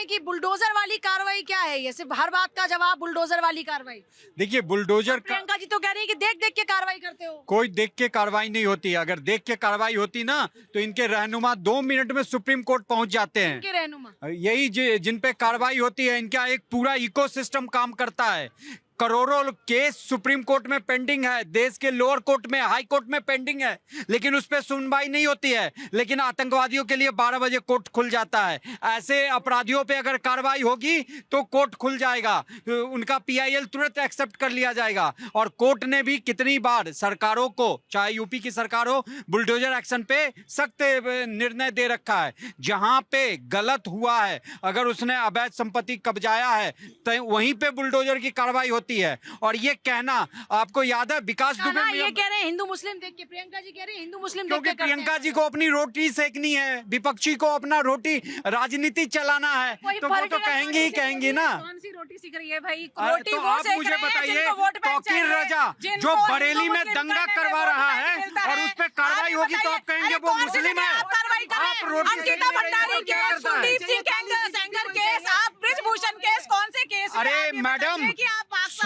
हैं कि बुलडोजर वाली कार्रवाई क्या है, ये सिर्फ हर बात का जवाब बुलडोजर वाली कार्रवाई। देखिए बुलडोजर का प्रियंका जी तो कह रही है कि देख देख के कार्रवाई करते हो। कोई देख के कार्रवाई नहीं होती है। अगर देख के कार्रवाई होती ना तो इनके रहनुमा 2 मिनट में सुप्रीम कोर्ट पहुंच जाते हैं। इनके रहनुमा यही जिन पे कार्रवाई होती है, इनका एक पूरा इकोसिस्टम काम करता है। करोड़ों केस सुप्रीम कोर्ट में पेंडिंग है, देश के लोअर कोर्ट में, हाई कोर्ट में पेंडिंग है, लेकिन उस पर सुनवाई नहीं होती है। लेकिन आतंकवादियों के लिए 12 बजे कोर्ट खुल जाता है। ऐसे अपराधियों पे अगर कार्रवाई होगी तो कोर्ट खुल जाएगा, उनका पीआईएल तुरंत एक्सेप्ट कर लिया जाएगा। और कोर्ट ने भी कितनी बार सरकारों को, चाहे यूपी की सरकार हो, बुलडोजर एक्शन पे सख्त निर्णय दे रखा है। जहां पे गलत हुआ है, अगर उसने अवैध संपत्ति कब्जाया है तो वहीं पे बुलडोजर की कार्रवाई होती है। और ये कहना, आपको याद है विकास दुबे ये कह रहे हैं हिंदू मुस्लिम देख के, प्रियंका जी कह रही है हिंदू मुस्लिम देख के क्योंकि प्रियंका जी को अपनी रोटी सेकनी है, विपक्षी को अपना रोटी राजनीति चलाना है, तो वो तो कहेंगे ही कहेंगे ना। कौन सी रोटी सीख रही है भाई? रोटी तो आप मुझे बताइए, तौकीर रजा जो बरेली में दंगा करवा रहा है और उस पर कार्रवाई होगी तो आप कहेंगे वो मुस्लिम है। आप रोटी अंकिता भंडारी केस, कुलदीप सिंह सेंगर केस, आप ब्रिजभूषण केस, कौन से केस? अरे मैडम,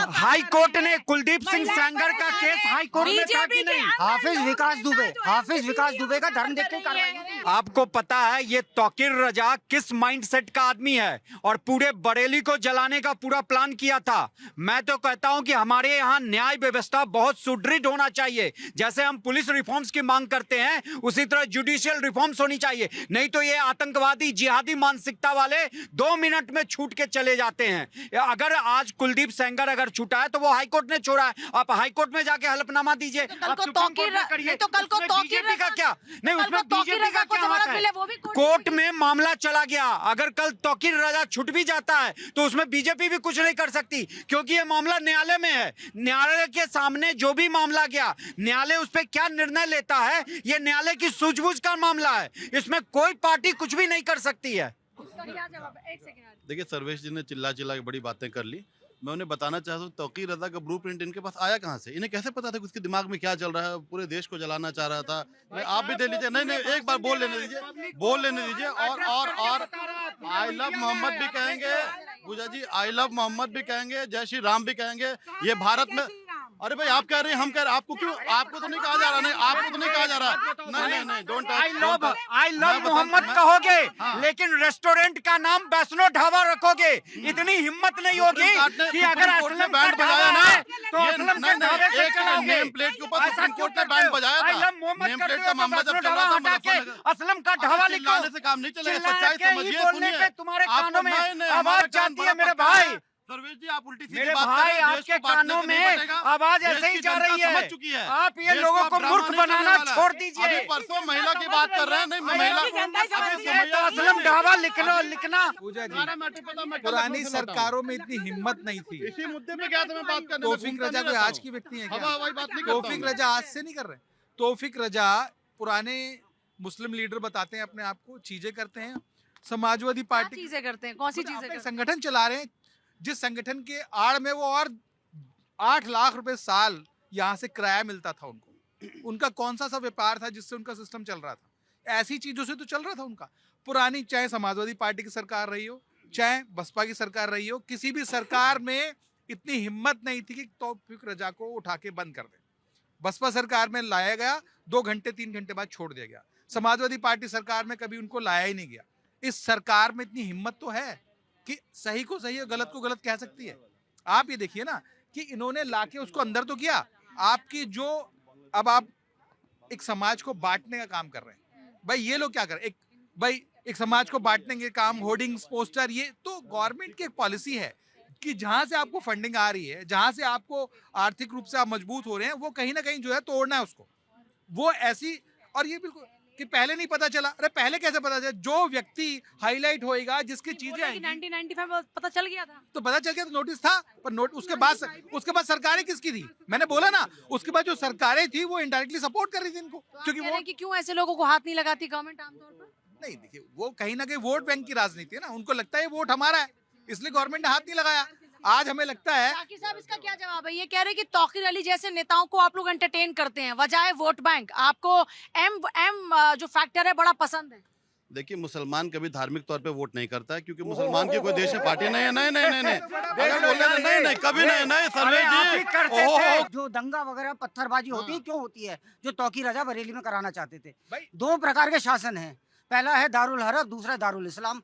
हाई कोर्ट ने कुलदीप सिंह सेंगर का केस हाई कोर्ट में था कि नहीं? हाफिज विकास दुबे का धर्म देख के कार्रवाई। आपको पता है ये तौकीर रजा किस माइंडसेट का आदमी है और पूरे बरेली को जलाने का पूरा प्लान किया था। मैं तो कहता हूं कि हमारे यहाँ न्याय व्यवस्था बहुत सुदृढ़ होना चाहिए। जैसे हम पुलिस रिफॉर्म्स की मांग करते हैं, उसी तरह जुडिशियल रिफॉर्म्स होनी चाहिए। नहीं तो ये आतंकवादी जिहादी मानसिकता वाले 2 मिनट में छूट के चले जाते हैं। अगर आज कुलदीप सेंगर अगर छूटा है तो वो हाईकोर्ट ने छोड़ा है। आप हाईकोर्ट में जाके हलफनामा दीजिए। कल को तौकीर का क्या नहीं, उसमें बीजेपी का क्या हाथ है? कोर्ट में मामला चला गया, अगर कल तौकीर रजा छूट भी जाता है तो उसमें बीजेपी भी कुछ नहीं कर सकती, क्योंकि ये मामला न्यायालय में है। न्यायालय के सामने जो भी मामला गया, न्यायालय उस पर क्या निर्णय लेता है, ये न्यायालय की सूझबूझ का मामला है। इसमें कोई पार्टी कुछ भी नहीं कर सकती है। देखिए, सर्वेश जी ने चिल्ला चिल्ला के बड़ी बातें कर ली। मैं उन्हें बताना चाहता हूँ, तौकीर रजा का ब्लूप्रिंट इनके पास आया कहाँ से? इन्हें कैसे पता था कि उसके दिमाग में क्या चल रहा है? पूरे देश को जलाना चाह रहा था। आप भी दे लीजिए। नहीं, एक बार बोल लेने दीजिए। और आई लव मोहम्मद भी कहेंगे, पूजा जी, आई लव मोहम्मद भी कहेंगे, जय श्री राम भी कहेंगे। ये भारत में, अरे भाई आप कह रहे हैं, हम कह रहे हैं, आपको क्यों? आपको तो नहीं कहा जा रहा। नहीं, आपको तो नहीं कहा जा रहा। नहीं, डोंट आई लव मोहम्मद कहोगे, लेकिन रेस्टोरेंट का नाम वैष्णो ढाबा रखोगे। इतनी हिम्मत नहीं होगी कि अगर असलम बैंड बजाया ना, तो असलम के ढाबे पे चलोगे। नेम प्लेट के ऊपर सुप्रीम कोर्ट ने बैंड बजाया था। नेम प्लेट का मामला जब चल रहा था, असलम का ढाबा लिखो से काम नहीं चलेगा। सच्चाई समझिए, सुनिए। तुम्हारे कानों में आवाज जाती है मेरे भाई। सर्वेश जी, आप उल्टी सीधी मेरे बात भाई, कर रहे हैं। आपके कानों में आवाज ऐसे ही जा रही है। समझ चुकी है। आप ये लोगों को मूर्ख बनाना छोड़ दीजिए। अभी परसों महिला की बात कर रहे हैं। नहीं, महिला असलम ढाबा लिखना। पूजा जी, पुरानी सरकारों में इतनी हिम्मत नहीं थी। इसी मुद्दे पे क्या मैं बात करने? तौफीक रजा कोई आज की व्यक्ति है क्या? हवाई बात नहीं करता तौफीक रजा आज से नहीं कर रहे। तौफीक रजा पुराने मुस्लिम लीडर बताते हैं अपने आप को, चीजें करते हैं। समाजवादी पार्टी चीजें करते हैं, कौन सी चीजें करते हैं? संगठन चला रहे हैं, जिस संगठन के आड़ में वो और 8 लाख रुपए साल यहाँ से किराया मिलता था उनको। उनका कौन सा व्यापार था जिससे उनका सिस्टम चल रहा था? ऐसी चीजों से तो चल रहा था उनका। पुरानी, चाहे समाजवादी पार्टी की सरकार रही हो, चाहे बसपा की सरकार रही हो, किसी भी सरकार में इतनी हिम्मत नहीं थी कि तौफीक रजा को उठा के बंद कर दे। बसपा सरकार में लाया गया, 2 घंटे 3 घंटे बाद छोड़ दिया गया। समाजवादी पार्टी सरकार में कभी उनको लाया ही नहीं गया। इस सरकार में इतनी हिम्मत तो है कि सही को सही और गलत को गलत कह सकती है। आप ये देखिए ना कि इन्होंने लाके उसको अंदर तो किया। आपकी जो, अब आप एक समाज को बांटने का काम कर रहे हैं। भाई ये लोग क्या कर रहे हैं? एक समाज को बांटने के काम, होर्डिंग्स, पोस्टर, ये तो गवर्नमेंट की एक पॉलिसी है कि जहां से आपको फंडिंग आ रही है, जहां से आपको आर्थिक रूप से आप मजबूत हो रहे हैं, वो कहीं ना कहीं जो है तोड़ना है उसको। वो ऐसी, और ये बिल्कुल कि पहले नहीं पता चला। अरे पहले कैसे पता चला? जो व्यक्ति हाईलाइट होएगा, जिसकी चीजें 1995 पता चल गया था। तो पता चल गया, तो नोटिस था। पर उसके बाद सरकारें किसकी थी? मैंने बोला ना, उसके बाद जो सरकारें थी वो इनडायरेक्टली सपोर्ट कर रही थी इनको। क्योंकि वो कि क्यों ऐसे लोगों को हाथ नहीं लगाती गवर्नमेंट आमतौर पर? नहीं, देखिए, वो कहीं ना कहीं वोट बैंक की राजनीति है ना। उनको लगता है वोट हमारा है, इसलिए गवर्नमेंट ने हाथ नहीं लगाया। आज हमें लगता है। साकिब साहब, इसका क्या जवाब है? ये कह रहे कि तौकीर अली जैसे नेताओं को आप लोग एंटरटेन करते हैं, वजह वोट बैंक। आपको एम जो फैक्टर है बड़ा पसंद है। देखिए मुसलमान कभी धार्मिक तौर पे वोट नहीं करता है, क्योंकि मुसलमान की कोई देश में पार्टी नहीं है। नहीं नहीं नहीं नहीं, अगर बोल रहे नहीं नहीं कभी नहीं नहीं सर्वेश जी, ओहो जो दंगा वगैरह पत्थरबाजी होती है क्यों होती है, जो तौकीर रजा बरेली में कराना चाहते थे। भाई- दो प्रकार के शासन हैं, पहला है दारुल हरब, दूसरा दारुल इस्लाम।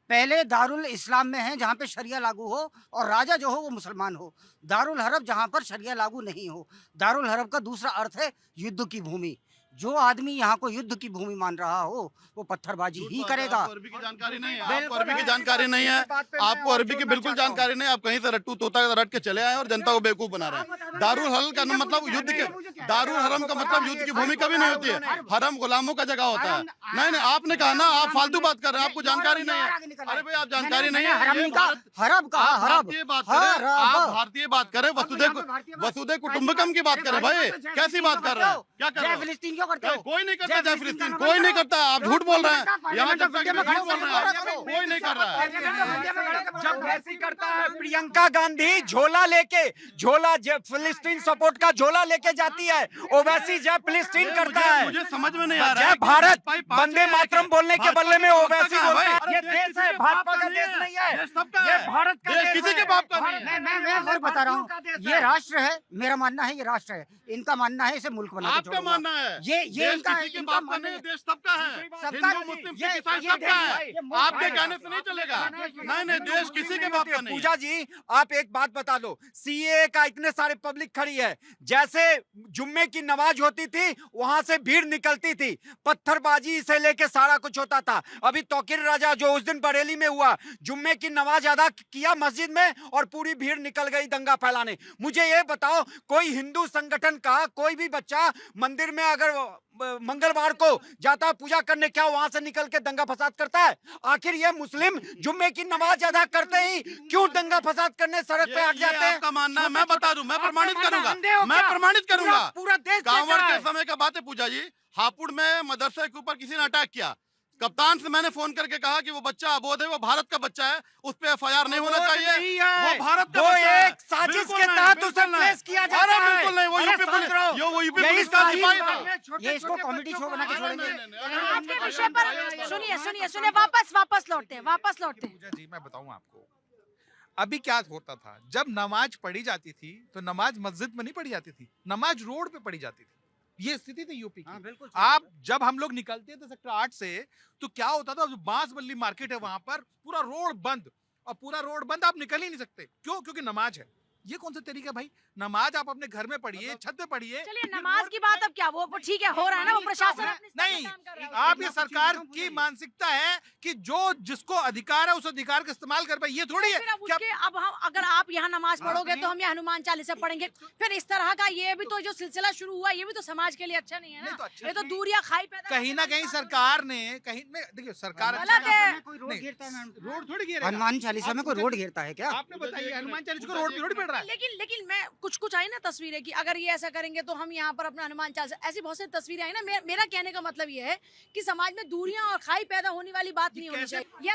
पहले दारुल इस्लाम में है जहाँ पे शरिया लागू हो और राजा जो हो वो मुसलमान हो। दारुल हरब जहाँ पर शरिया लागू नहीं हो। दारुल हरब का दूसरा अर्थ है युद्ध की भूमि। जो आदमी यहाँ को युद्ध की भूमि मान रहा हो वो पत्थरबाजी ही करेगा। आपको अरबी की जानकारी नहीं है, आपको बिल्कुल अरबी की है। जानकारी नहीं है, इसी बात पे मैं आपको और अरबी की जोड़ना बिल्कुल चाहता हूँ। जानकारी नहीं है। आप कहीं से रट्टू तोता रट के चले आए और जनता को बेवकूफ बना रहे हैं। दारुल हरम का मतलब युद्ध के, दारुल हरम का मतलब युद्ध की भूमि कभी नहीं होती है। हरम गुलामों का जगह होता है। नहीं नहीं, आपने कहा ना, आप फालतू बात कर रहे हैं, आपको जानकारी नहीं है। अरे भाई आप जानकारी नहीं है, हरम ये नहीं कहा, भारत- हरब कहा, आप हरब। भारतीय बात करें, आप हरब। भारतीय बात करें, वसुधैव कुटुंबकम की बात करें। भाई कैसी बात कर रहे हैं, क्या कर रहे जय हो? फिलिस्तीन क्यों करते हो? कोई नहीं करता जय जय फिलिस्तीन फिलिस्तीन, का कोई नहीं करता। आप झूठ बोल रहे हैं, यहाँ तक पार्लियामेंट में झूठ खड़े बोल रहे होकर हैं, कोई नहीं कर रहा है। जब ऐसी करता है प्रियंका गांधी झोला लेके, झोला जय फिलिस्तीन सपोर्ट का झोला लेके जाती है, ओवैसी जय फिलिस्तीन करता है। मुझे समझ में नहीं आ रहा जय है। भारत भाई पाँच वंदे में मातरम बोलने के बदले में ओवैसी का है बोलता है। भाई। ये अरे देश है, भाजपा का देश नहीं है, देश सबका ये है। भारत का देश देश किसी है। के बाप का नहीं है। मैं फिर बता रहा हूँ, ये राष्ट्र है, मेरा मानना है ये राष्ट्र है, इनका मानना है इसे मुल्क बना के आपका छोड़ूंगा। मानना है ये देश इनका किसी के इनका बाप का मानना नहीं, है। देश सबका है। सबका हिंदू मुस्लिम ये- सिख ईसाई ये सबका देश- है। ये मुल्क आपके है। कहने से नहीं चलेगा। नहीं नहीं, देश किसी के बाप का नहीं है। पूजा जी आप एक बात बता दो, सीए का इतने सारे पब्लिक खड़ी है, जैसे जुम्मे की नमाज होती थी वहां से भीड़ निकलती थी, पत्थरबाजी से लेके सारा कुछ होता था। अभी तौकीर राजा जो उस दिन बरेली में हुआ, जुम्मे की नमाज अदा किया मस्जिद में और पूरी भीड़ निकल गई दंगा फैलाने। मुझे ये बताओ, कोई हिंदू संगठन का कोई भी बच्चा मंदिर में अगर मंगलवार को जाता है पूजा करने, क्या वहां से निकल के दंगा फसाद करता है? आखिर ये मुस्लिम जुम्मे की नमाज अदा करते ही क्यों दंगा फसाद करने सड़क पे हट जाते हैं? आपका मानना है, मैं बता दूं, मैं प्रमाणित आपका करूंगा, अंधे हो मैं क्या? प्रमाणित करूंगा। पूरा देश कांवड़ देख रहा के है। समय का बात है पूजा जी, हापुड़ में मदरसे के ऊपर किसी ने अटैक किया। कप्तान से मैंने फोन करके कहा कि वो बच्चा अबोध है, वो भारत का बच्चा है, उस पे एफआईआर नहीं होना चाहिए। वो भारत का वो बच्चा है। एक साजिश बिल्कुल के नहीं, तहत बिल्कुल उसे नहीं। प्लेस किया जाता अरे है। बिल्कुल नहीं, वो अरे यूपी शांत रहो। यूपी यही पुलिस का साजिश सिपाही है। था। ये इसको कॉमेडी शो बना के छोड़ेंगे। आपके विषय पर सुनिए वापस लौटते हैं पूजा जी मैं बताऊं आपको, अभी क्या होता था, जब नमाज पढ़ी जाती थी तो नमाज मस्जिद में नहीं पढ़ी जाती थी, नमाज रोड पे पढ़ी जाती थी। ये स्थिति थी यूपी हाँ, की। बिल्कुल। आप जब हम लोग निकलते थे सेक्टर 8 से तो क्या होता था, जो बांसबल्ली मार्केट है वहां पर पूरा रोड बंद, और पूरा रोड बंद, आप निकल ही नहीं सकते। क्यों? क्योंकि नमाज है। ये कौन सा तरीका है भाई? नमाज आप अपने घर में पढ़िए, छत पे पढ़िए। चलिए नमाज की बात अब क्या, वो ठीक है, हो रहा है ना, वो प्रशासन अपने स्तर पे नहीं, काम कर रहा है। आप ये सरकार की मानसिकता है कि जो जिसको अधिकार है उस अधिकार का इस्तेमाल कर पाए, ये थोड़ी है फिर अब कि आप- उसके अब हम अगर आप यहाँ नमाज पढ़ोगे तो हम यहाँ हनुमान चालीसा पढ़ेंगे, फिर इस तरह का ये भी तो जो सिलसिला शुरू हुआ ये भी तो समाज के लिए अच्छा नहीं है नहीं ना। तो अच्छा ये तो नहीं। दूरियां खाई पैदा कहीं ना करने कहीं वाली बात सरकार ने कहीं में, देखिए सरकार गलत अच्छा है। कोई रोड नहीं, घेरता है मैम? रोड थोड़ी घेरेगा। हनुमान चालीसा में कोई रोड घेरता है क्या? आपने बताइए, हनुमान चालीसा को रोड पे थोड़ी पड़ रहा है। लेकिन मैं कुछ आई ना तस्वीरें कि अगर ये ऐसा करेंगे तो हम यहाँ पर अपना हनुमान चालीसा, ऐसी बहुत सारी तस्वीरें आई ना। मेरा कहने का मतलब ये है कि समाज में दूरियां और खाई पैदा होने वाली बात नहीं होनी कैसे- चाहिए। या